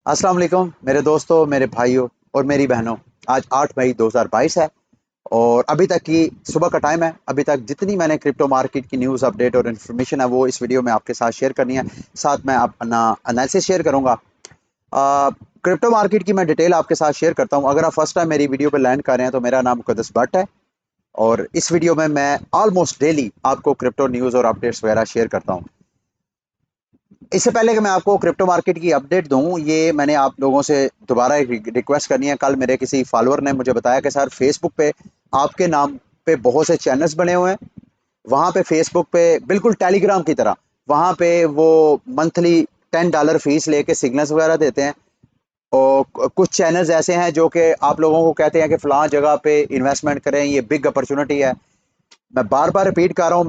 अस्सलाम वालेकुम मेरे दोस्तों, मेरे भाइयों और मेरी बहनों। आज 8 मई 2022 है और अभी तक की सुबह का टाइम है। अभी तक जितनी मैंने क्रिप्टो मार्केट की न्यूज़ अपडेट और इन्फॉर्मेशन है वो इस वीडियो में आपके साथ शेयर करनी है। साथ मैं अपना एनालिसिस शेयर करूंगा। क्रिप्टो मार्केट की मैं डिटेल आपके साथ शेयर करता हूं। अगर आप फर्स्ट टाइम मेरी वीडियो पर लैंड कर रहे हैं तो मेरा नाम मुकद्दस भट्ट है और इस वीडियो में मैं ऑलमोस्ट डेली आपको क्रिप्टो न्यूज़ और अपडेट्स वगैरह शेयर करता हूँ। इससे पहले कि मैं आपको क्रिप्टो मार्केट की अपडेट दूं, ये मैंने आप लोगों से दोबारा एक रिक्वेस्ट करनी है। कल मेरे किसी फॉलोअर ने मुझे बताया कि सर फेसबुक पे आपके नाम पे बहुत से चैनल्स बने हुए हैं। वहाँ पे फेसबुक पे बिल्कुल टेलीग्राम की तरह वहाँ पे वो मंथली $10 फीस लेके सिग्नल्स वगैरह देते हैं। और कुछ चैनल्स ऐसे हैं जो कि आप लोगों को कहते हैं कि फ़लाँ जगह पे इन्वेस्टमेंट करें, ये बिग अपॉर्चुनिटी है। मैं बार बार रिपीट कर रहा हूँ,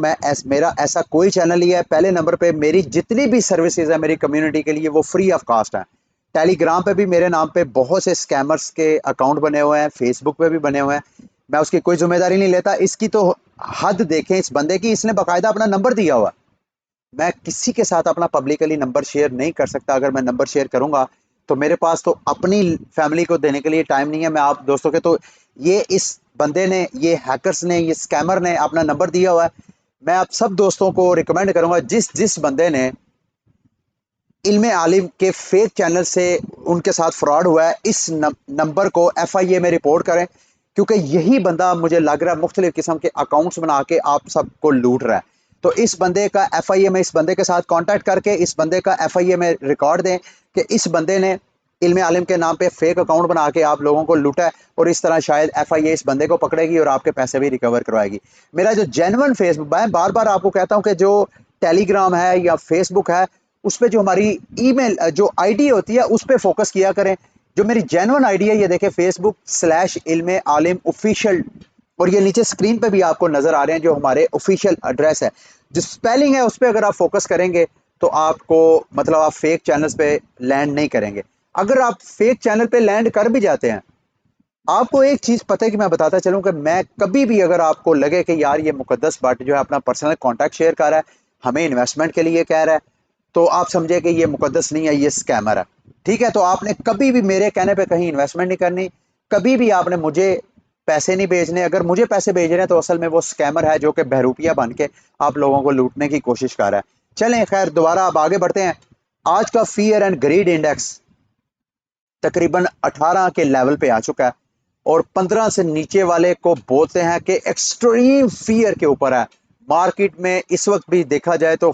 मेरा ऐसा कोई चैनल नहीं है। पहले नंबर पे मेरी जितनी भी सर्विसेज है मेरी कम्युनिटी के लिए वो फ्री ऑफ कास्ट है। टेलीग्राम पे भी मेरे नाम पे बहुत से स्कैमर्स के अकाउंट बने हुए हैं, फेसबुक पे भी बने हुए हैं। मैं उसकी कोई जिम्मेदारी नहीं लेता। इसकी तो हद देखें इस बंदे की, इसने बाकायदा अपना नंबर दिया हुआ। मैं किसी के साथ अपना पब्लिकली नंबर शेयर नहीं कर सकता। अगर मैं नंबर शेयर करूंगा तो मेरे पास तो अपनी फैमिली को देने के लिए टाइम नहीं है। मैं आप दोस्तों के तो ये इस बंदे ने, ये हैकर्स ने, ये स्कैमर ने अपना नंबर दिया हुआ है। मैं आप सब दोस्तों को रिकमेंड करूंगा, जिस जिस बंदे ने इल्मे आलिम के फेक चैनल से उनके साथ फ्रॉड हुआ है, इस नंबर को FIA में रिपोर्ट करें। क्योंकि यही बंदा मुझे लग रहा है मुख्तलिफ किस्म के अकाउंट्स बना के आप सबको लूट रहा है। तो इस बंदे का FIA में, इस बंदे के साथ कांटेक्ट करके इस बंदे का FIA में रिकॉर्ड दें कि इस बंदे ने इल्मे आलिम के नाम पे फेक अकाउंट बना के आप लोगों को लूटा है। और इस तरह शायद FIA इस बंदे को पकड़ेगी और आपके पैसे भी रिकवर करवाएगी। मेरा जो जेन्युइन फेसबुक, मैं बार बार आपको कहता हूँ कि जो टेलीग्राम है या फेसबुक है उस पे जो हमारी ईमेल जो आईडी होती है उस पे फोकस किया करें। जो मेरी जेन्युइन आईडी है ये देखें, facebook/ilme-alim ऑफिशियल। और ये नीचे स्क्रीन पे भी आपको नजर आ रहे हैं जो हमारे ऑफिशियल एड्रेस है। जो स्पेलिंग है उस पर अगर आप फोकस करेंगे तो आपको, मतलब आप फेक चैनल्स पे लैंड नहीं करेंगे। अगर आप फेक चैनल पे लैंड कर भी जाते हैं, आपको एक चीज पता है कि मैं बताता चलूं कि मैं कभी भी, अगर आपको लगे कि यार ये मुकद्दस भट्ट जो है अपना पर्सनल कॉन्टैक्ट शेयर कर रहा है, हमें इन्वेस्टमेंट के लिए कह रहा है, तो आप समझे कि ये मुकद्दस नहीं है, ये स्कैमर है। ठीक है, तो आपने कभी भी मेरे कहने पे कहीं इन्वेस्टमेंट नहीं करनी। कभी भी आपने मुझे पैसे नहीं भेजने। अगर मुझे पैसे भेज रहे हैं तो असल में वो स्कैमर है जो कि बहरूपिया बन के आप लोगों को लूटने की कोशिश कर रहा है। चलें खैर, दोबारा अब आगे बढ़ते हैं। आज का फियर एंड ग्रीड इंडेक्स तकरीबन 18 के लेवल पे आ चुका है और 15 से नीचे वाले को बोलते हैं कि एक्सट्रीम फियर के ऊपर है। मार्केट में इस वक्त भी देखा जाए तो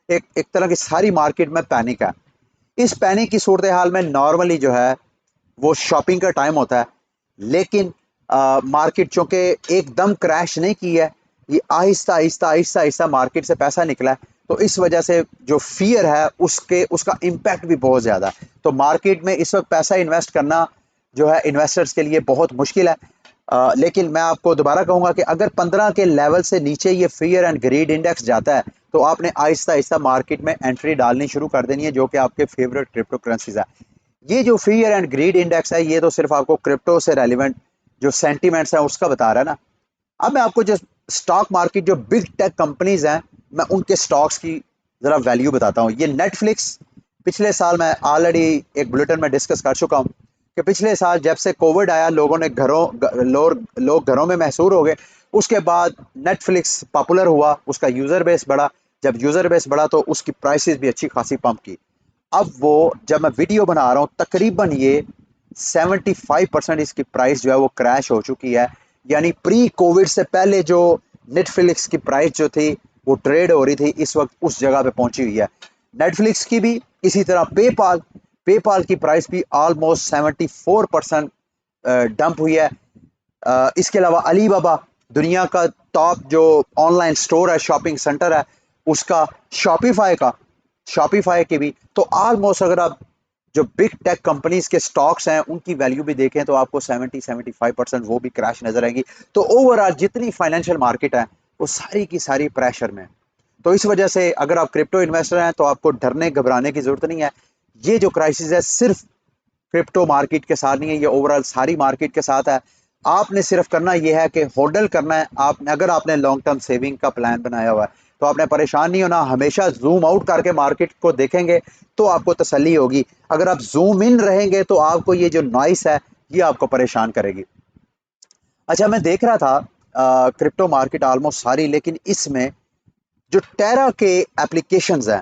एक एक तरह की सारी मार्केट में पैनिक है। इस पैनिक की सूरत हाल में नॉर्मली जो है वो शॉपिंग का टाइम होता है। लेकिन मार्केट चूंकि एकदम क्रैश नहीं की है, ये आहिस्ता आहिस्ता आहिस्ता आहिस्ता मार्केट से पैसा निकला है। तो इस वजह से जो फियर है उसका इम्पैक्ट भी बहुत ज्यादा है। तो मार्केट में इस वक्त पैसा इन्वेस्ट करना जो है इन्वेस्टर्स के लिए बहुत मुश्किल है। लेकिन मैं आपको दोबारा कहूंगा कि अगर 15 के लेवल से नीचे ये फियर एंड ग्रीड इंडेक्स जाता है तो आपने आहिस्ता आहिस्ता मार्केट में एंट्री डालनी शुरू कर देनी है, जो कि आपके फेवरेट क्रिप्टो करेंसीज है। ये जो फियर एंड ग्रीड इंडेक्स है ये तो सिर्फ आपको क्रिप्टो से रेलिवेंट जो सेंटीमेंट्स हैं उसका बता रहा है ना। अब मैं आपको जो स्टॉक मार्केट, जो बिग टेक कंपनीज हैं, मैं उनके स्टॉक्स की जरा वैल्यू बताता हूँ। ये नेटफ्लिक्स, पिछले साल मैं ऑलरेडी एक बुलेटिन में डिस्कस कर चुका हूँ कि पिछले साल जब से कोविड आया लोगों ने लोग घरों में महसूर हो गए। उसके बाद नेटफ्लिक्स पॉपुलर हुआ, उसका यूजर बेस बढ़ा। जब यूजर बेस बढ़ा तो उसकी प्राइसेस भी अच्छी खासी पंप की। अब वो, जब मैं वीडियो बना रहा हूँ, तकरीबन ये 75% इसकी प्राइस जो है वो क्रैश हो चुकी है। यानी प्री कोविड से पहले जो नेटफ्लिक्स की प्राइस जो थी वो ट्रेड हो रही थी, इस वक्त उस जगह पे पहुंची हुई है नेटफ्लिक्स की भी। इसी तरह पेपाल पेपाल की प्राइस भी ऑलमोस्ट 74% डंप हुई है। इसके अलावा अलीबाबा, दुनिया का टॉप जो ऑनलाइन स्टोर है, शॉपिंग सेंटर है, उसका शॉपिफाई के भी। तो ऑलमोस्ट अगर आप जो बिग टेक कंपनीज के स्टॉक्स हैं उनकी वैल्यू भी देखें तो आपको 70-75% वो भी क्रैश नजर आएंगी। तो ओवरऑल जितनी फाइनेंशियल मार्केट है वो सारी की सारी प्रेशर में। तो इस वजह से अगर आप क्रिप्टो इन्वेस्टर हैं तो आपको डरने घबराने की जरूरत नहीं है। ये जो क्राइसिस है सिर्फ क्रिप्टो मार्केट के साथ नहीं है, ये ओवरऑल सारी मार्केट के साथ है। आपने सिर्फ करना यह है कि होल्ड करना है। आपने, अगर आपने लॉन्ग टर्म सेविंग का प्लान बनाया हुआ है तो आपने परेशान नहीं होना। हमेशा जूम आउट करके मार्केट को देखेंगे तो आपको तसल्ली होगी। अगर आप जूम इन रहेंगे तो आपको ये जो नॉइस है ये आपको परेशान करेगी। अच्छा, मैं देख रहा था क्रिप्टो मार्केट ऑलमोस्ट सारी, लेकिन इसमें जो टेरा के एप्लीकेशंस हैं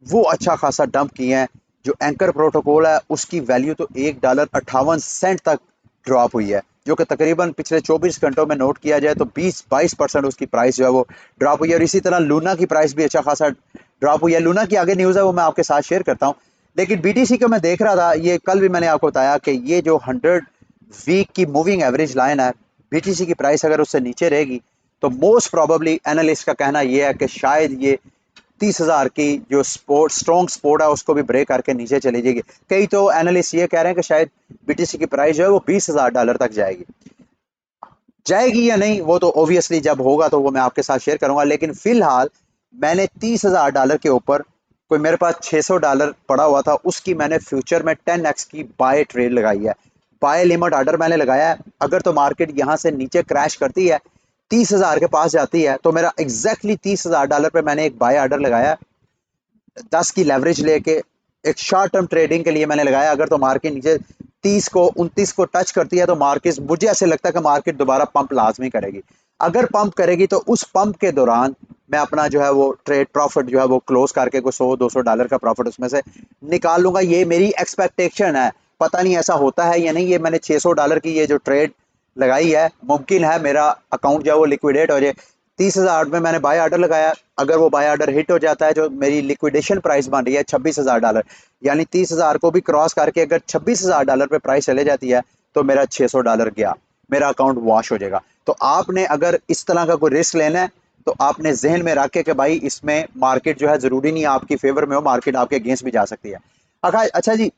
वो अच्छा खासा डंप किए हैं। जो एंकर प्रोटोकॉल है उसकी वैल्यू तो $1.58 तक ड्रॉप हुई है, जो कि तकरीबन पिछले 24 घंटों में नोट किया जाए तो 20-22% उसकी प्राइस जो है वो ड्रॉप हुई है। और इसी तरह लूना की प्राइस भी अच्छा खासा ड्रॉप हुई है। लूना की आगे न्यूज़ है वो मैं आपके साथ शेयर करता हूँ। लेकिन बीटीसी को मैं देख रहा था, ये कल भी मैंने आपको बताया कि ये जो 100 वीक की मूविंग एवरेज लाइन है, बीटीसी की प्राइस अगर उससे नीचे रहेगी तो मोस्ट प्रोबेबली एनालिस्ट का कहना यह है कि शायद ये 30,000 की जो स्ट्रॉन्ग सपोर्ट है उसको भी ब्रेक करके नीचे चली जाएगी। कई तो एनालिस्ट ये कह रहे हैं कि शायद बीटीसी की प्राइस जो है वो $20,000 तक जाएगी। जाएगी या नहीं वो तो ऑब्वियसली जब होगा तो वो मैं आपके साथ शेयर करूंगा। लेकिन फिलहाल मैंने $30,000 के ऊपर कोई मेरे पास $600 पड़ा हुआ था, उसकी मैंने फ्यूचर में 10x की बाय ट्रेड लगाई है। बाय लिमिट ऑर्डर मैंने लगाया है। अगर तो मार्केट यहाँ से नीचे क्रैश करती है, 30,000 के पास जाती है, तो मेरा एग्जैक्टली $30,000 पे मैंने एक बाय ऑर्डर लगाया, 10 की लेवरेज लेके एक शॉर्ट टर्म ट्रेडिंग के लिए मैंने लगाया। अगर तो मार्केट नीचे 29 को टच करती है तो मार्केट, मुझे ऐसे लगता है कि मार्केट दोबारा पंप लाजमी करेगी। अगर पंप करेगी तो उस पंप के दौरान मैं अपना जो है वो ट्रेड प्रॉफिट जो है वो क्लोज करके कोई $100-200 का प्रॉफिट उसमें से निकाल लूंगा। ये मेरी एक्सपेक्टेशन है, पता नहीं ऐसा होता है या नहीं। ये मैंने $600 की ये जो ट्रेड लगाई है, मुमकिन है मेरा अकाउंट जो है वो लिक्विडेट हो जाए। 30,000 में मैंने बाय ऑर्डर लगाया। अगर वो बाय ऑर्डर हिट हो जाता है, जो मेरी लिक्विडेशन प्राइस बन रही है $26,000, यानी 30,000 को भी क्रॉस करके अगर $26,000 पे प्राइस चले जाती है तो मेरा $600 गया, मेरा अकाउंट वॉश हो जाएगा। तो आपने अगर इस तरह का कोई रिस्क लेना है तो आपने जहन में रखे कि भाई इसमें मार्केट जो है जरूरी नहीं आपकी फेवर में हो, मार्केट आपके अगेंस्ट भी जा सकती है। अच्छा जी,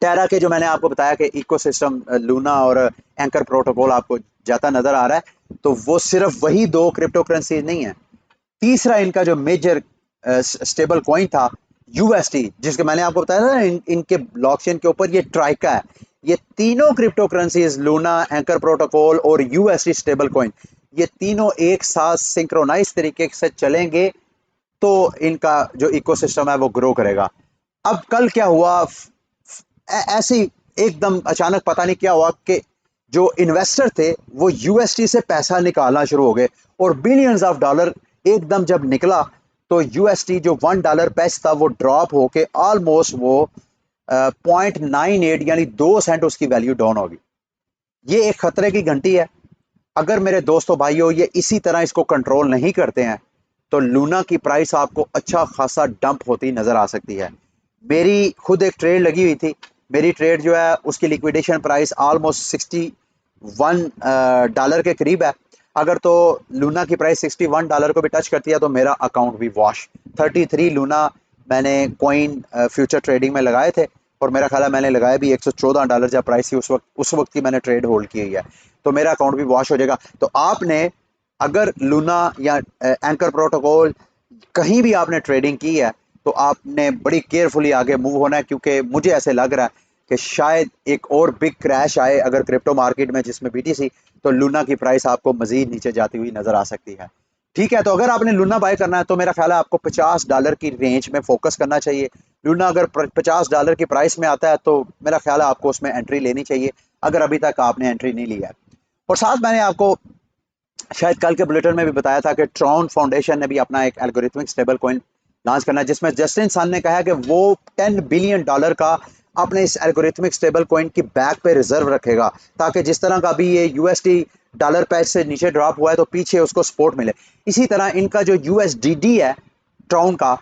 टेरा के जो मैंने आपको बताया कि इकोसिस्टम लूना और एंकर प्रोटोकॉल आपको जाता नजर आ रहा है, तो वो सिर्फ वही दो क्रिप्टो करेंसी नहीं है। तीसरा इनका जो मेजर स्टेबल कॉइन था यूएसटी, जिसके मैंने आपको बताया था ना, इनके ब्लॉकचेन के ऊपर ये ट्राइका है। ये तीनों crypto currencies Luna, anchor protocol और यूएसटी स्टेबल कॉइन, ये तीनों एक साथ सिंक्रोनाइज तरीके से चलेंगे तो इनका जो इकोसिस्टम है वो ग्रो करेगा। अब कल क्या हुआ, ऐसे ही एकदम अचानक पता नहीं क्या हुआ कि जो इन्वेस्टर थे वो यूएसटी से पैसा निकालना शुरू हो गए और बिलियंस ऑफ डॉलर एकदम जब निकला तो यूएसटी जो $1 पैच था वो ड्रॉप होके ऑलमोस्ट वो 0.98 यानी 2 सेंट उसकी वैल्यू डाउन होगी। ये एक खतरे की घंटी है। अगर मेरे दोस्तों भाइयों ये इसी तरह इसको कंट्रोल नहीं करते हैं तो लूना की प्राइस आपको अच्छा खासा डंप होती नजर आ सकती है। मेरी खुद एक ट्रेड लगी हुई थी। मेरी ट्रेड जो है उसकी लिक्विडेशन प्राइस ऑलमोस्ट $61 के करीब है। अगर तो लूना की प्राइस $61 को भी टच करती है तो मेरा अकाउंट भी वॉश। 33 लूना मैंने कॉइन फ्यूचर ट्रेडिंग में लगाए थे और मेरा ख्याल है मैंने लगाया भी $114 जब प्राइस थी उस वक्त की मैंने ट्रेड होल्ड की हुई है। तो मेरा अकाउंट भी वॉश हो जाएगा। तो आपने अगर लूना या एंकर प्रोटोकॉल कहीं भी आपने ट्रेडिंग की है तो आपने बड़ी केयरफुली आगे मूव होना है, क्योंकि मुझे ऐसे लग रहा है कि शायद एक और बिग क्रैश आए अगर क्रिप्टो मार्केट में जिसमें बीटीसी, तो लूना की प्राइस आपको मजीद नीचे जाती हुई नजर आ सकती है। ठीक है, तो अगर आपने लूना बाय करना है तो मेरा ख्याल है आपको $50 की रेंज में फोकस करना चाहिए। लूना अगर $50 की प्राइस में आता है तो मेरा ख्याल है आपको उसमें एंट्री लेनी चाहिए, अगर अभी तक आपने एंट्री नहीं लिया है। और साथ मैंने आपको शायद कल के बुलेटिन में भी बताया था कि ट्रॉन फाउंडेशन ने भी अपना एक एल्गोरिथमिक स्टेबल कॉइन लॉन्च करना है, जिसमें जस्टिन सन ने कहा है कि वो $10 बिलियन का अपने इस एल्गोरिथमिक स्टेबल कॉइन की बैक पे रिजर्व रखेगा, ताकि जिस तरह का अभी ये यूएसडी डॉलर पैच से नीचे ड्रॉप हुआ है तो पीछे उसको सपोर्ट मिले। इसी तरह इनका जो यूएसडीडी है ट्रॉन का,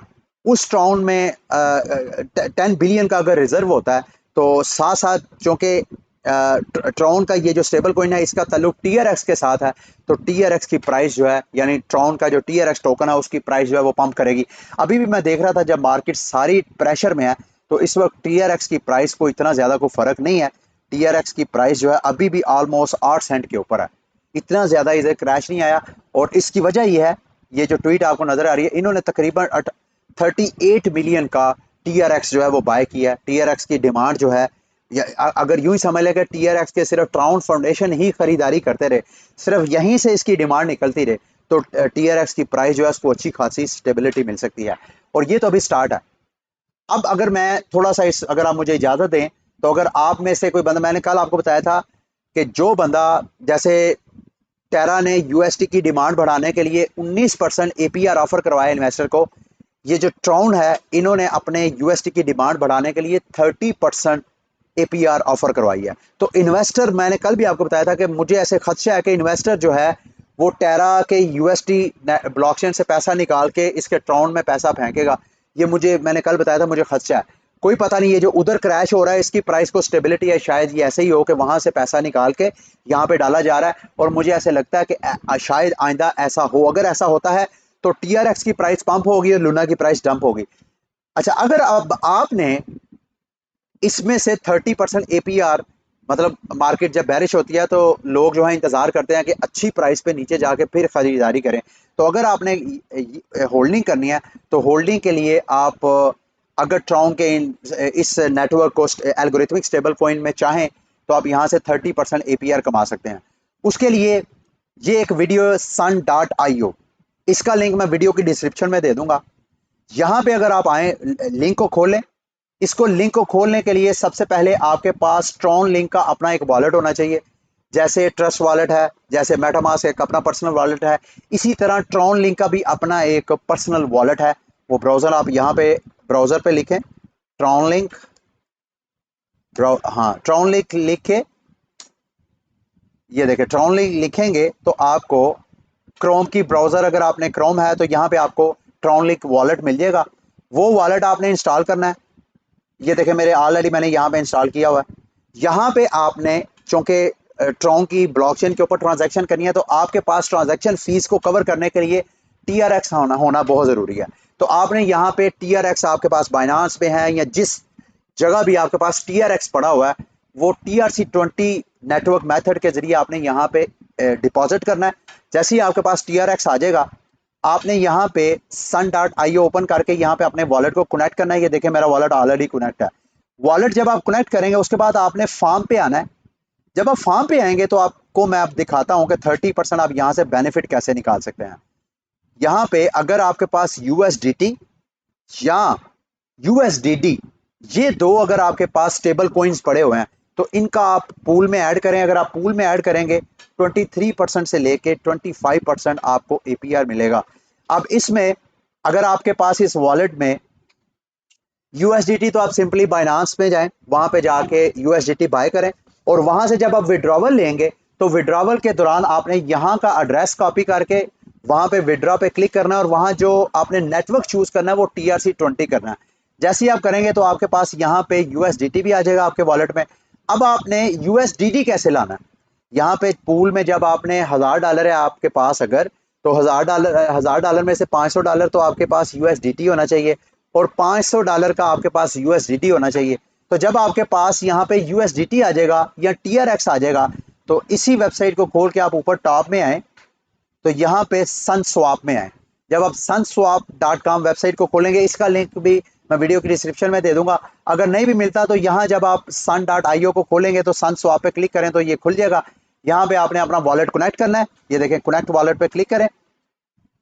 उस ट्रॉन में 10 बिलियन का अगर रिजर्व होता है तो साथ साथ, चूंकि ट्रॉन का ये जो स्टेबल कॉइन है इसका ताल्लुक टीआरएक्स के साथ है, तो टीआरएक्स की प्राइस जो है, यानी ट्रॉन का जो टीआरएक्स टोकन है उसकी प्राइस जो है वो पंप करेगी। अभी भी मैं देख रहा था जब मार्केट सारी प्रेशर में है तो इस वक्त टीआरएक्स की प्राइस को इतना ज्यादा कोई फर्क नहीं है। टीआरएक्स की प्राइस जो है अभी भी ऑलमोस्ट 8 सेंट के ऊपर है, इतना ज्यादा इधर क्रैश नहीं आया। और इसकी वजह यह है, ये जो ट्वीट आपको नजर आ रही है, इन्होंने तकरीबन 38 मिलियन का टीआरएक्स जो है वो बाय किया है। टीआरएक्स की डिमांड जो है, अगर यूं ही समझ लें कि टीआरएक्स के सिर्फ ट्राउन फाउंडेशन ही खरीदारी करते रहे, सिर्फ यहीं से इसकी डिमांड निकलती रहे, तो TRX की प्राइस जो है उसको अच्छी खासी स्टेबिलिटी मिल सकती है। और ये तो अभी स्टार्ट है। अब अगर मैं थोड़ा सा अगर आप मुझे इजाज़त दें, तो अगर आप में से कोई बंदा, मैंने कल आपको बताया था कि जो बंदा, जैसे टेरा ने USD की डिमांड बढ़ाने के लिए 19% APR ऑफर करवाया इन्वेस्टर को, ये जो ट्रॉन है इन्होंने अपने USD की डिमांड बढ़ाने के लिए 30% APR ऑफर करवाई है। तो इन्वेस्टर, मैंने कल भी आपको बताया था कि मुझे ऐसे खदशा है कि इन्वेस्टर जो है वो टेरा के USD ब्लॉकचेन से पैसा निकाल के इसके ट्रॉन में पैसा फेंकेगा। ये मैंने कल बताया था, मुझे खदशा है। कोई पता नहीं, ये जो उधर क्रैश हो रहा है इसकी प्राइस को स्टेबिलिटी है, शायद ये ऐसे ही हो कि वहां से पैसा निकाल के यहाँ पे डाला जा रहा है। और मुझे ऐसे लगता है कि शायद आइंदा ऐसा हो। अगर ऐसा होता है तो TRX की प्राइस पंप होगी और लूना की प्राइस डंप होगी। अच्छा, अगर अब आपने इसमें से 30% APR, मतलब मार्केट जब बैरिश होती है तो लोग जो है इंतजार करते हैं कि अच्छी प्राइस पे नीचे जाके फिर खरीदारी करें। तो अगर आपने होल्डिंग करनी है तो होल्डिंग के लिए आप अगर ट्रॉन के इस नेटवर्क को एल्गोरिथमिक स्टेबल कॉइन में चाहें तो आप यहाँ से 30% APR कमा सकते हैं। उसके लिए ये एक वीडियो sun.io, इसका लिंक मैं वीडियो की डिस्क्रिप्शन में दे दूंगा। यहाँ पे अगर आप आए, लिंक को खोलें। इसको लिंक को खोलने के लिए सबसे पहले आपके पास ट्रॉन लिंक का अपना एक वॉलेट होना चाहिए। जैसे ट्रस्ट वॉलेट है, जैसे मेटामास्क एक अपना पर्सनल वॉलेट है, इसी तरह ट्रॉन लिंक का भी अपना एक पर्सनल वॉलेट है। वो ब्राउजर आप यहाँ पे ब्राउजर पे लिखें ट्रॉन लिंक, हाँ ट्रॉन लिंक लिख के, ये देखें ट्रॉन लिंक लिखेंगे तो आपको क्रोम की ब्राउजर, अगर आपने क्रोम है तो यहाँ पे आपको ट्रॉन लिंक वॉलेट मिल जाएगा। वो वॉलेट आपने इंस्टॉल करना है। ये देखें मैंने ऑलरेडी यहाँ पे इंस्टॉल किया हुआ है। यहाँ पे आपने, चूंकि ट्रॉन की ब्लॉकचेन के ऊपर ट्रांजैक्शन करनी है तो आपके पास ट्रांजैक्शन फीस को कवर करने के लिए TRX होना बहुत ज़रूरी है। तो आपने यहाँ पे TRX, आपके पास बाइनांस पे है या जिस जगह भी आपके पास TRX पड़ा हुआ है, वो TRC20 नेटवर्क मेथड के जरिए आपने यहाँ पे डिपॉजिट करना है। जैसे ही आपके पास TRX आ जाएगा, आपने यहाँ पे sun.io ओपन करके यहाँ पे अपने वॉलेट को कनेक्ट करना है। ये देखें मेरा वॉलेट ऑलरेडी कनेक्ट है। वॉलेट जब आप कनेक्ट करेंगे उसके बाद आपने फार्म पे आना है। जब आप फार्म पे आएंगे तो आपको मैं अब दिखाता हूँ कि 30% आप यहाँ से बेनिफिट कैसे निकाल सकते हैं। यहाँ पे अगर आपके पास USDT या USDD, ये दो अगर आपके पास स्टेबल कॉइन्स पड़े हुए हैं तो इनका आप पूल में ऐड करें। अगर आप पूल में ऐड करेंगे 23% से लेके 25% आपको APR मिलेगा। अब इसमें अगर आपके पास इस वॉलेट में USDT, तो आप सिंपली बाइनांस में जाएं, वहां पे जाके USDT बाय करें और वहां से जब आप विड्रॉवल लेंगे तो विड्रॉवल के दौरान आपने यहाँ का एड्रेस कॉपी करके वहां पे विड्रॉ पे क्लिक करना है और वहां जो आपने नेटवर्क चूज करना है वो TRC20 करना है। जैसे ही आप करेंगे तो आपके पास यहाँ पे USDT भी आ जाएगा आपके वॉलेट में। अब आपने USDD कैसे लाना है, यहाँ पे पूल में जब आपने $1000 है आपके पास, अगर तो $1000 में से $500 तो आपके पास USDT होना चाहिए और $500 का आपके पास USDT होना चाहिए। तो जब आपके पास यहाँ पे USDT आ जाएगा या TRX आ जाएगा तो इसी वेबसाइट को खोल के आप ऊपर टॉप में आए तो यहाँ पे SunSwap में आए। जब आप sunswap.com वेबसाइट को खोलेंगे, इसका लिंक भी मैं वीडियो की डिस्क्रिप्शन में दे दूंगा। अगर नहीं भी मिलता तो यहाँ जब आप sun.io को खोलेंगे तो SunSwap पे क्लिक करें तो ये खुल जाएगा। यहाँ पे आपने अपना वॉलेट कनेक्ट करना है। ये देखें कनेक्ट वॉलेट पे क्लिक करें।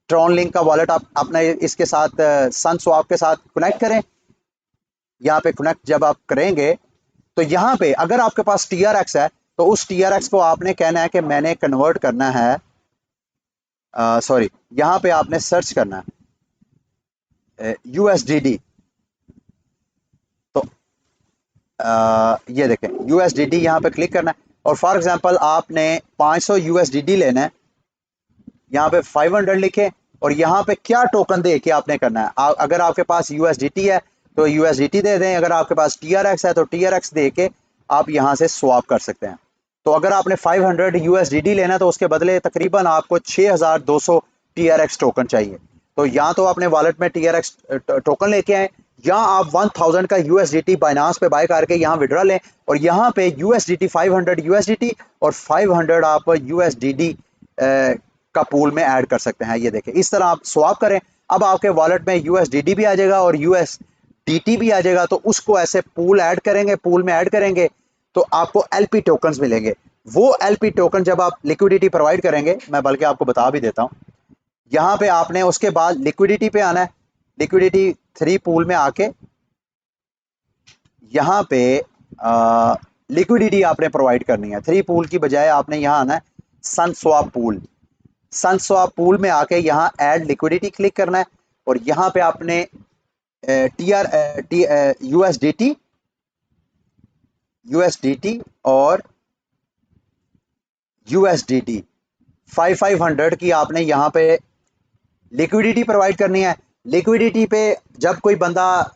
ट्रॉन लिंक का वॉलेट आप अपना इसके साथ SunSwap के साथ कनेक्ट करें। यहाँ पे कनेक्ट जब आप करेंगे तो यहाँ पे अगर आपके पास TRX है तो उस TRX को आपने कहना है कि मैंने कन्वर्ट करना है, सॉरी, यहाँ पे आपने सर्च करना है USDD। तो ये देखें USDD, यहाँ पे क्लिक करना है और फॉर एग्जांपल आपने 500 USDD लेना है। यहाँ पे 500 लिखे और यहाँ पे क्या टोकन दे के आपने करना है। अगर आपके पास USDT है तो USDT दे दें, अगर आपके पास TRX है तो TRX दे के आप यहाँ से स्वैप कर सकते हैं। तो अगर आपने 500 USDT लेना तो उसके बदले तकरीबन आपको 6200 TRX टोकन चाहिए। तो या तो अपने वॉलेट में TRX टोकन लेके आए या आप 1000 का USDT बाइनांस पे बाय करके यहाँ विड्रॉ लें और यहाँ पे USDT 500 USDT और 500 आप USDD का पूल में ऐड कर सकते हैं। ये देखें इस तरह आप स्वैप करें। अब आपके वॉलेट में USDT भी आ जाएगा और USDT भी आ जाएगा। तो उसको ऐसे पूल ऐड करेंगे, पूल में ऐड करेंगे तो आपको LP टोकन्स मिलेंगे। वो LP टोकन जब आप लिक्विडिटी प्रोवाइड करेंगे, मैं बल्कि आपको बता भी देता हूँ, यहाँ पे आपने उसके बाद लिक्विडिटी पे आना है। लिक्विडिटी 3 पूल में आके यहाँ पे लिक्विडिटी आपने प्रोवाइड करनी है। 3 पूल की बजाय आपने यहाँ आना है सन स्वैप पूल। सन स्वैप पूल में आके यहाँ ऐड लिक्विडिटी क्लिक करना है और यहाँ पे आपने यूएसडीटी और यूएसडीटी 5500 की आपने यहाँ पे लिक्विडिटी प्रोवाइड करनी है। लिक्विडिटी पे जब कोई बंदा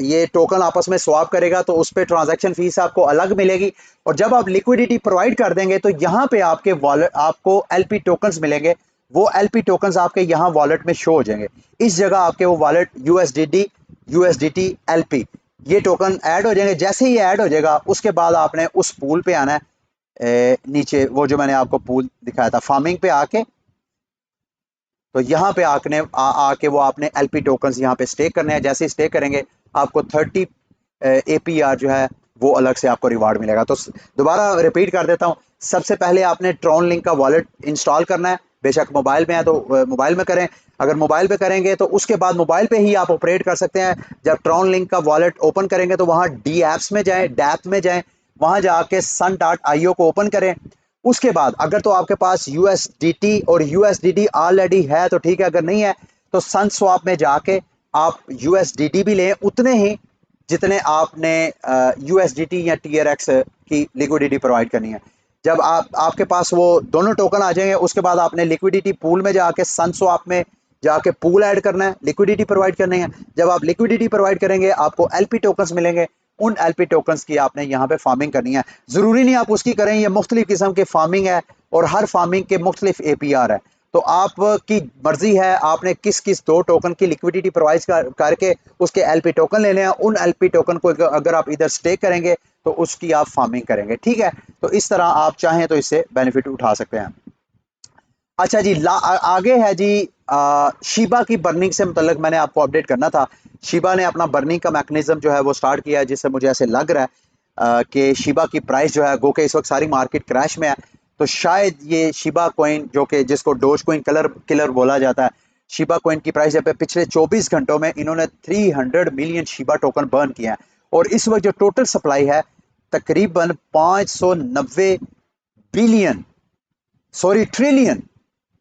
ये टोकन आपस में स्वैप करेगा तो उस पर ट्रांजैक्शन फीस आपको अलग मिलेगी, और जब आप लिक्विडिटी प्रोवाइड कर देंगे तो यहाँ पे आपके वॉलेट आपको एलपी टोकन्स मिलेंगे। वो एलपी टोकन्स आपके यहाँ वॉलेट में शो हो जाएंगे। इस जगह आपके वो वॉलेट यूएसडीटी एलपी ये टोकन ऐड हो जाएंगे। जैसे ही ऐड हो जाएगा उसके बाद आपने उस पूल पे आना है, नीचे वो जो मैंने आपको पूल दिखाया था फार्मिंग पे आके, तो यहाँ पे आके वो आपने एलपी टोकन्स यहाँ पे स्टेक करने हैं। जैसे ही स्टेक करेंगे आपको 30 एपीआर जो है वो अलग से आपको रिवार्ड मिलेगा। तो दोबारा रिपीट कर देता हूँ, सबसे पहले आपने ट्रॉन लिंक का वॉलेट इंस्टॉल करना है। बेशक मोबाइल में है तो मोबाइल में करें, अगर मोबाइल पे करेंगे तो उसके बाद मोबाइल पे ही आप ऑपरेट कर सकते हैं। जब ट्रॉन लिंक का वॉलेट ओपन करेंगे तो वहाँ डी एप्स में जाएँ, डैप में जाएँ, वहाँ जाके sun.io को ओपन करें। उसके बाद अगर तो आपके पास यूएसडीटी और यूएसडीटी ऑलरेडी है तो ठीक है, अगर नहीं है तो सन स्वैप में जाके आप यूएसडीटी भी लें उतने ही जितने आपने यूएसडीटी या टीआरएक्स की लिक्विडिटी प्रोवाइड करनी है। जब आपके पास वो दोनों टोकन आ जाएंगे उसके बाद आपने लिक्विडिटी पूल में जाके सन स्वैप में जाके पूल ऐड करना है, लिक्विडिटी प्रोवाइड करनी है। जब आप लिक्विडिटी प्रोवाइड करेंगे आपको एलपी टोकन्स मिलेंगे। उन एलपी टोकन्स की आपने यहाँ पे फार्मिंग करनी है। ज़रूरी नहीं आप उसकी करें, ये मुख्तलिफ किस्म के फार्मिंग है और हर फार्मिंग के मुख्तलिफ एपीआर है। तो आपकी मर्जी है आपने किस किस 2 टोकन की लिक्विडिटी प्रोवाइड करके उसके एलपी टोकन लेने हैं। उन एलपी टोकन को अगर आप इधर स्टेक करेंगे तो उसकी आप फार्मिंग करेंगे, ठीक है। तो इस तरह आप चाहें तो इससे बेनिफिट उठा सकते हैं। अच्छा जी, आगे है जी शीबा की बर्निंग से मुतल्लिक मैंने आपको अपडेट करना था। शीबा ने अपना बर्निंग का मैकेनिज्म जो है वो स्टार्ट किया है, जिससे मुझे ऐसे लग रहा है कि शीबा की प्राइस जो है गो के इस वक्त सारी मार्केट क्रैश में है, तो शायद ये शीबा कोइन जो कि जिसको डोज कोइन किलर बोला जाता है, शीबा कोइन की प्राइस जब पिछले 24 घंटों में इन्होंने 300 मिलियन शीबा टोकन बर्न किया है, और इस वक्त जो टोटल सप्लाई है तकरीबन 590 billion trillion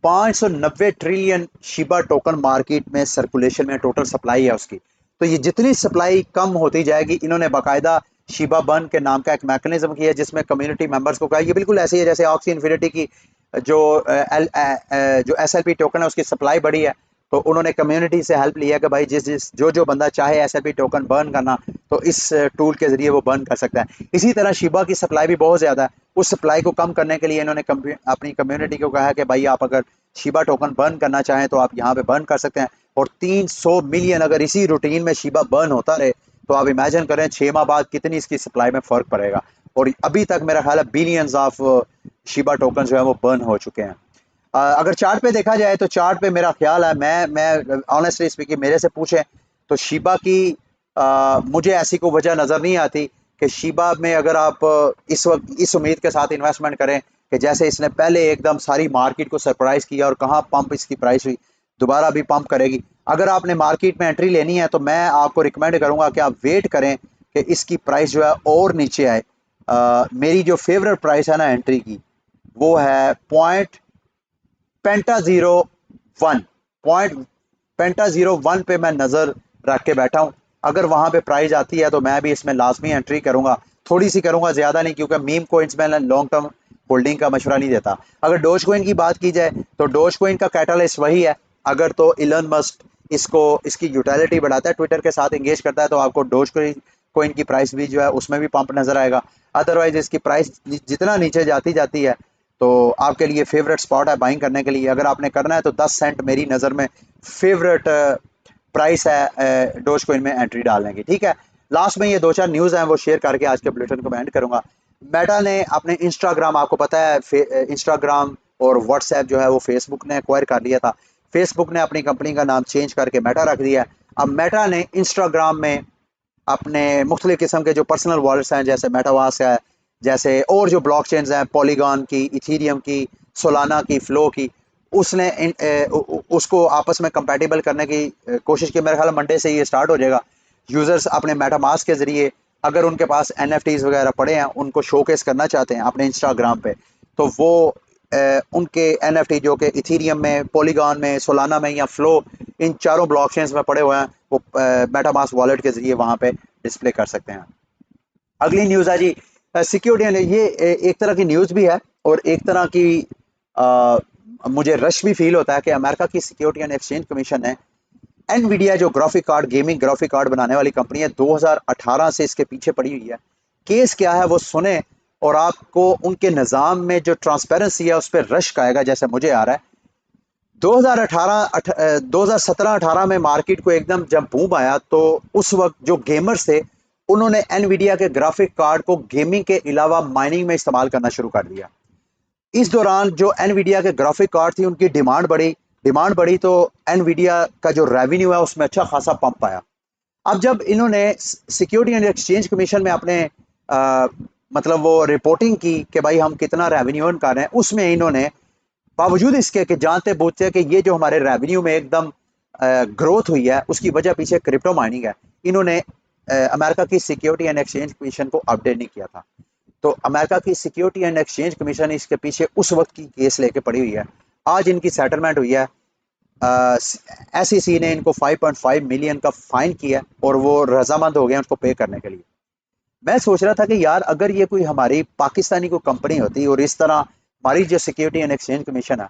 590 trillion Shiba token market में सर्कुलेशन में टोटल सप्लाई है उसकी। तो ये जितनी सप्लाई कम होती जाएगी, इन्होंने बाकायदा शीबा बर्न के नाम का एक मैकेनिज्म किया जिसमें कम्युनिटी मेंबर्स को कहा, ये बिल्कुल ऐसे ही है जैसे ऑक्सी इन्फिनिटी की जो एसएलपी टोकन है उसकी सप्लाई बढ़ी है, तो उन्होंने कम्युनिटी से हेल्प लिया कि भाई जिस जो बंदा चाहे एसएलपी टोकन बर्न करना तो इस टूल के जरिए वो बर्न कर सकता है। इसी तरह शीबा की सप्लाई भी बहुत ज़्यादा है, उस सप्लाई को कम करने के लिए इन्होंने अपनी कम्युनिटी को कहा कि भाई आप अगर शीबा टोकन बर्न करना चाहें तो आप यहाँ पे बर्न कर सकते हैं। और 300 मिलियन अगर इसी रूटीन में शीबा बर्न होता रहे तो आप इमेजिन करें 6 माह बाद कितनी इसकी सप्लाई में फ़र्क पड़ेगा। और अभी तक मेरा ख्याल है बिलियंस ऑफ शीबा टोकन जो है वो बर्न हो चुके हैं। अगर चार्ट पे देखा जाए तो चार्ट पे मेरा ख्याल है, मैं ऑनेस्टली स्पीकिंग मेरे से पूछें तो शीबा की मुझे ऐसी कोई वजह नज़र नहीं आती कि शीबा में अगर आप इस वक्त इस उम्मीद के साथ इन्वेस्टमेंट करें कि जैसे इसने पहले एकदम सारी मार्केट को सरप्राइज किया और कहाँ पंप इसकी प्राइस हुई, दोबारा भी पंप करेगी। अगर आपने मार्केट में एंट्री लेनी है तो मैं आपको रिकमेंड करूंगा कि आप वेट करें कि इसकी प्राइस जो है और नीचे आए। मेरी जो फेवरेट प्राइस है ना एंट्री की वो है .Penta01 पे मैं नज़र रख के बैठा हूँ। अगर वहाँ पे प्राइस आती है तो मैं भी इसमें लाजमी एंट्री करूँगा, थोड़ी सी करूँगा, ज़्यादा नहीं, क्योंकि मीम कोइंस में लॉन्ग टर्म होल्डिंग का मशवरा नहीं देता। अगर डोज कोइन की बात की जाए तो डोज कोइन का कैटलिस्ट वही है, अगर तो इलन मस्क इसकी यूटिलिटी बढ़ाता है, ट्विटर के साथ एंगेज करता है, तो आपको डोज कोइन की प्राइस भी जो है उसमें भी पंप नज़र आएगा। अदरवाइज इसकी प्राइस जितना नीचे जाती है तो आपके लिए फेवरेट स्पॉट है बाइंग करने के लिए। अगर आपने करना है तो 10 सेंट मेरी नज़र में फेवरेट प्राइस है डोज कोइन में एंट्री डालने की, ठीक है। लास्ट में ये 2-4 न्यूज़ हैं वो शेयर करके आज के बुलेटिन को मैं एंड करूँगा। मेटा ने अपने इंस्टाग्राम, आपको पता है इंस्टाग्राम और व्हाट्सएप जो है वो फेसबुक ने एक्वायर कर लिया था। फेसबुक ने अपनी कंपनी का नाम चेंज करके मेटा रख दिया है। अब मेटा ने इंस्टाग्राम में अपने मुख्तलिफ किस्म के जो पर्सनल वॉलेट्स हैं जैसे मेटामास्क है, जैसे और जो ब्लॉकचेन्स हैं पॉलीगॉन की, इथीरियम की, सोलाना की, फ्लो की, उसने उसको आपस में कंपैटिबल करने की कोशिश की। मेरे ख्याल मंडे से ये स्टार्ट हो जाएगा। यूज़र्स अपने मेटामास्क के ज़रिए अगर उनके पास NFTs वगैरह पड़े हैं, उनको शोकेस करना चाहते हैं अपने इंस्टाग्राम पे, तो वो उनके NFT जो कि इथीरियम में, पॉलीगॉन में, सोलाना में या फ्लो, इन चारों ब्लॉकचेन्स में पड़े हुए हैं, वो मेटामास्क वॉलेट के ज़रिए वहाँ पे डिस्प्ले कर सकते हैं। अगली न्यूज़ है जी सिक्योरिटी। ये एक तरह की न्यूज़ भी है और एक तरह की मुझे रश भी फील होता है कि अमेरिका की सिक्योरिटी एंड एक्सचेंज कमीशन ने एनवीडिया जो graphic card, gaming graphic card बनाने वाली कंपनी है, 2018 से इसके पीछे पड़ी हुई है। केस क्या है वो सुने और आपको उनके निज़ाम में जो ट्रांसपेरेंसी है उस पर रश्क आएगा जैसे मुझे आ रहा है। 2017-18 में मार्केट को एकदम जब बूम आया तो उस वक्त जो गेमर्स थे उन्होंने एनवीडिया के ग्राफिक कार्ड को गेमिंग के अलावा माइनिंग में इस्तेमाल करना शुरू कर दिया। इस दौरान जो एनवीडिया के ग्राफिक कार्ड थी उनकी डिमांड बढ़ी तो एनवीडिया का जो रेवेन्यू है उसमें अच्छा खासा पंप आया। अब जब इन्होंने सिक्योरिटी एंड एक्सचेंज कमीशन में अपने मतलब वो रिपोर्टिंग की कि भाई हम कितना रेवेन्यू अर्न कर रहे हैं, उसमें इन्होंने बावजूद इसके कि जानते बूझते कि ये जो हमारे रेवेन्यू में एकदम ग्रोथ हुई है उसकी वजह पीछे क्रिप्टो माइनिंग है, इन्होंने अमेरिका की सिक्योरिटी एंड एक्सचेंज कमीशन को अपडेट नहीं किया था। तो अमेरिका की सिक्योरिटी एंड एक्सचेंज कमीशन इसके पीछे उस वक्त की केस लेके पड़ी हुई है। आज इनकी सेटलमेंट हुई है। SEC ने इनको 5.5 मिलियन का फाइन किया और वो रजामंद हो गए उसको पे करने के लिए। मैं सोच रहा था कि यार अगर ये कोई हमारी पाकिस्तानी कोई कंपनी होती और इस तरह हमारी जो सिक्योरिटी एंड एक्सचेंज कमीशन है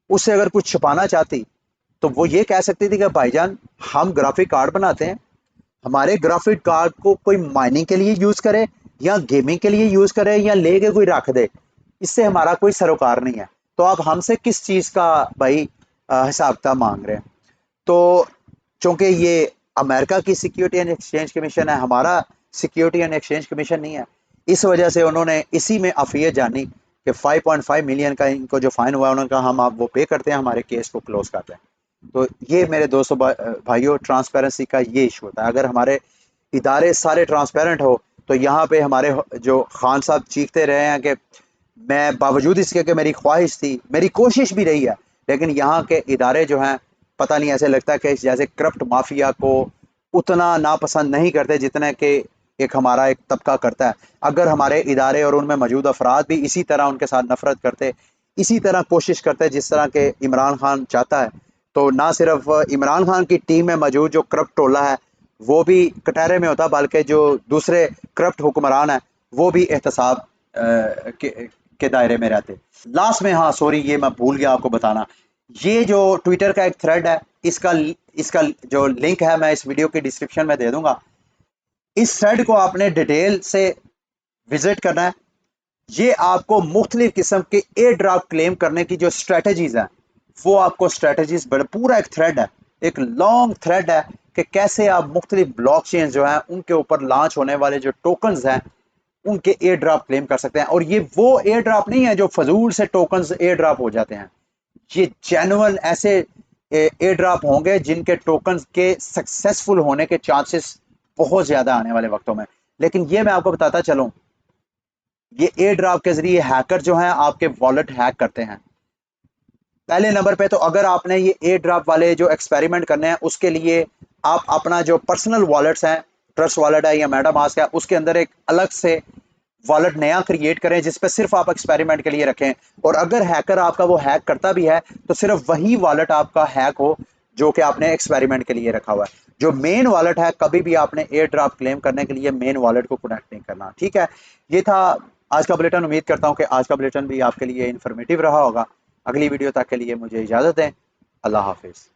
उससे अगर कुछ छुपाना चाहती तो वो ये कह सकती थी कि भाईजान हम ग्राफिक कार्ड बनाते हैं, हमारे ग्राफिक कार्ड को कोई माइनिंग के लिए यूज करे या गेमिंग के लिए यूज करे या लेके कोई रख दे, इससे हमारा कोई सरोकार नहीं है। तो आप हमसे किस चीज का भाई हिसाब किताब मांग रहे हैं? तो चूंकि ये अमेरिका की सिक्योरिटी एंड एक्सचेंज कमीशन है, हमारा सिक्योरिटी एंड एक्सचेंज कमीशन नहीं है, इस वजह से उन्होंने इसी में अफियत जानी कि 5.5 मिलियन का इनको जो फाइन हुआ उन्होंने कहा हम आप वो पे करते हैं, हमारे केस को क्लोज करते हैं। तो ये मेरे दोस्तों भाइयों ट्रांसपेरेंसी का ये इशू होता है। अगर हमारे इदारे सारे ट्रांसपेरेंट हो तो यहाँ पे हमारे जो खान साहब चीखते रहे हैं कि मैं बावजूद इसके कि मेरी ख्वाहिश थी, मेरी कोशिश भी रही है, लेकिन यहाँ के इदारे जो हैं पता नहीं ऐसे लगता है कि जैसे करप्ट माफिया को उतना नापसंद नहीं करते जितना कि एक हमारा एक तबका करता है। अगर हमारे इदारे और उनमें मौजूद अफराद भी इसी तरह उनके साथ नफरत करते, इसी तरह कोशिश करते जिस तरह के इमरान खान चाहता है, तो ना सिर्फ इमरान खान की टीम में मौजूद जो करप्ट टोला है वो भी कटहरे में होता, बल्कि जो दूसरे करप्ट हुक्मरान है वो भी एहतसाब के दायरे में रहते। लास्ट में हाँ सॉरी ये मैं भूल गया आपको बताना, ये जो ट्विटर का एक थ्रेड है इसका इसका जो लिंक है मैं इस वीडियो के डिस्क्रिप्शन में दे दूंगा। इस थ्रेड को आपने डिटेल से विजिट करना है। ये आपको मुख्तलिफ किस्म के एयर ड्रॉप क्लेम करने की जो स्ट्रेटजीज है वो आपको स्ट्रेटजीज पूरा एक थ्रेड है, एक लॉन्ग थ्रेड है कि कैसे आप मुख्तलिफ ब्लॉक चेन जो है उनके ऊपर लॉन्च होने वाले जो टोकन्स हैं उनके एयर ड्रॉप क्लेम कर सकते हैं। और ये वो एयर ड्रॉप नहीं है जो फजूल से टोकन्स एयर ड्रॉप हो जाते हैं, ये जेन्युइन ऐसे एयर ड्रॉप होंगे जिनके टोकन्स के सक्सेसफुल होने के चांसेस बहुत ज्यादा आने वाले वक्तों में। लेकिन ये मैं आपको बताता चलूं, ये एयर ड्रॉप के जरिए हैकर जो हैं आपके वॉलेट हैक करते हैं। पहले नंबर पे तो अगर आपने ये एयर ड्रॉप वाले जो एक्सपेरिमेंट करने हैं उसके लिए आप अपना जो पर्सनल वॉलेट्स हैं, ट्रस्ट वॉलेट है या मेटामास्क है, उसके अंदर एक अलग से वॉलेट नया क्रिएट करें जिस पे सिर्फ आप एक्सपेरिमेंट के लिए रखें। और अगर हैकर आपका वो हैक करता भी है तो सिर्फ वही वॉलेट आपका हैक हो जो कि आपने एक्सपेरिमेंट के लिए रखा हुआ है। जो मेन वॉलेट है कभी भी आपने एयर ड्रॉप क्लेम करने के लिए मेन वॉलेट को कनेक्ट नहीं करना, ठीक है। ये था आज का बुलेटिन। उम्मीद करता हूँ कि आज का बुलेटिन भी आपके लिए इंफॉर्मेटिव रहा होगा। अगली वीडियो तक के लिए मुझे इजाज़त दें। अल्लाह हाफिज़।